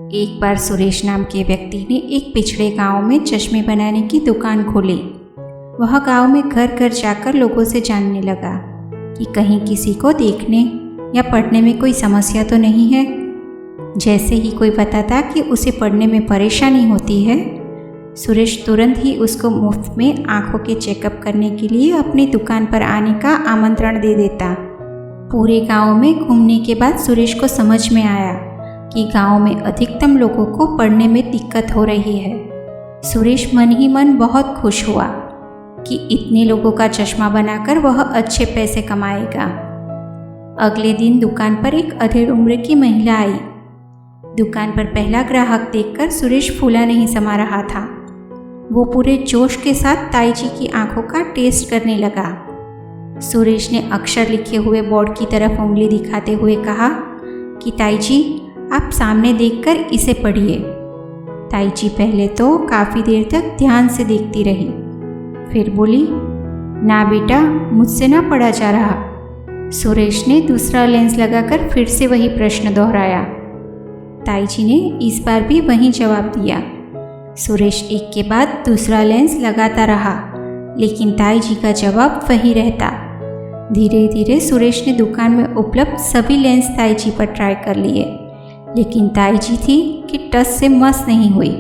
एक बार सुरेश नाम के व्यक्ति ने एक पिछड़े गांव में चश्मे बनाने की दुकान खोली। वह गांव में घर घर जाकर लोगों से जानने लगा कि कहीं किसी को देखने या पढ़ने में कोई समस्या तो नहीं है। जैसे ही कोई बताता कि उसे पढ़ने में परेशानी होती है, सुरेश तुरंत ही उसको मुफ्त में आंखों के चेकअप करने के लिए अपनी दुकान पर आने का आमंत्रण दे देता। पूरे गांव में घूमने के बाद सुरेश को समझ में आया कि गांव में अधिकतम लोगों को पढ़ने में दिक्कत हो रही है। सुरेश मन ही मन बहुत खुश हुआ कि इतने लोगों का चश्मा बनाकर वह अच्छे पैसे कमाएगा। अगले दिन दुकान पर एक अधेड़ उम्र की महिला आई। दुकान पर पहला ग्राहक देखकर सुरेश फूला नहीं समा रहा था। वो पूरे जोश के साथ ताई जी की आंखों का टेस्ट करने लगा। सुरेश ने अक्षर लिखे हुए बोर्ड की तरफ उंगली दिखाते हुए कहा कि ताई जी, आप सामने देखकर इसे पढ़िए। ताई जी पहले तो काफ़ी देर तक ध्यान से देखती रही, फिर बोली, ना बेटा, मुझसे ना पढ़ा जा रहा। सुरेश ने दूसरा लेंस लगाकर फिर से वही प्रश्न दोहराया। ताई जी ने इस बार भी वही जवाब दिया। सुरेश एक के बाद दूसरा लेंस लगाता रहा, लेकिन ताई जी का जवाब वही रहता। धीरे धीरे सुरेश ने दुकान में उपलब्ध सभी लेंस ताई जी पर ट्राई कर लिए, लेकिन ताई जी थी कि टस से मस नहीं हुई।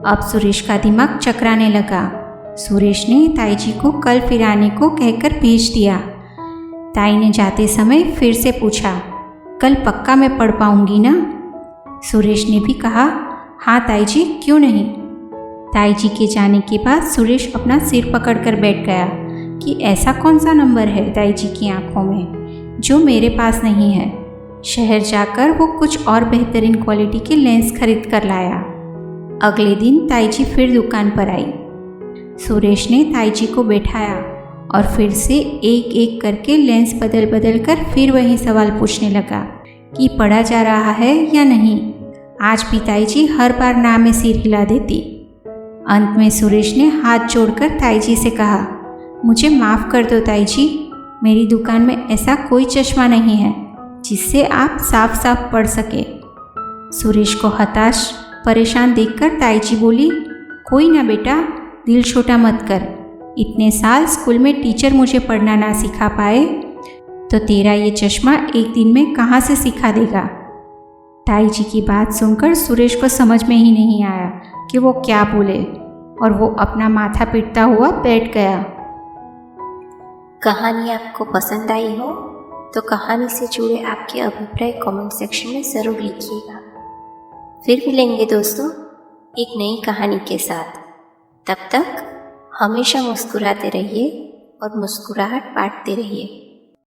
अब सुरेश का दिमाग चकराने लगा। सुरेश ने ताई जी को कल फिर आने को कहकर भेज दिया। ताई ने जाते समय फिर से पूछा, कल पक्का मैं पढ़ पाऊंगी ना? सुरेश ने भी कहा, हाँ ताई जी, क्यों नहीं। ताई जी के जाने के बाद सुरेश अपना सिर पकड़कर बैठ गया कि ऐसा कौन सा नंबर है ताई जी की आंखों में जो मेरे पास नहीं है। शहर जाकर वो कुछ और बेहतरीन क्वालिटी के लेंस खरीद कर लाया। अगले दिन ताई जी फिर दुकान पर आई। सुरेश ने ताई जी को बैठाया और फिर से एक एक करके लेंस बदल बदल कर फिर वही सवाल पूछने लगा कि पढ़ा जा रहा है या नहीं। आज भी ताई जी हर बार ना में सिर हिला देती। अंत में सुरेश ने हाथ जोड़कर ताई जी से कहा, मुझे माफ़ कर दो ताई जी, मेरी दुकान में ऐसा कोई चश्मा नहीं है जिससे आप साफ साफ पढ़ सके। सुरेश को हताश परेशान देखकर ताई जी बोली, कोई ना बेटा, दिल छोटा मत कर। इतने साल स्कूल में टीचर मुझे पढ़ना ना सिखा पाए तो तेरा ये चश्मा एक दिन में कहाँ से सिखा देगा। ताई जी की बात सुनकर सुरेश को समझ में ही नहीं आया कि वो क्या बोले, और वो अपना माथा पीटता हुआ बैठ गया। कहानी आपको पसंद आई हो तो कहानी से जुड़े आपके अभिप्राय कमेंट सेक्शन में ज़रूर लिखिएगा। फिर मिलेंगे दोस्तों एक नई कहानी के साथ। तब तक हमेशा मुस्कुराते रहिए और मुस्कुराहट बांटते रहिए।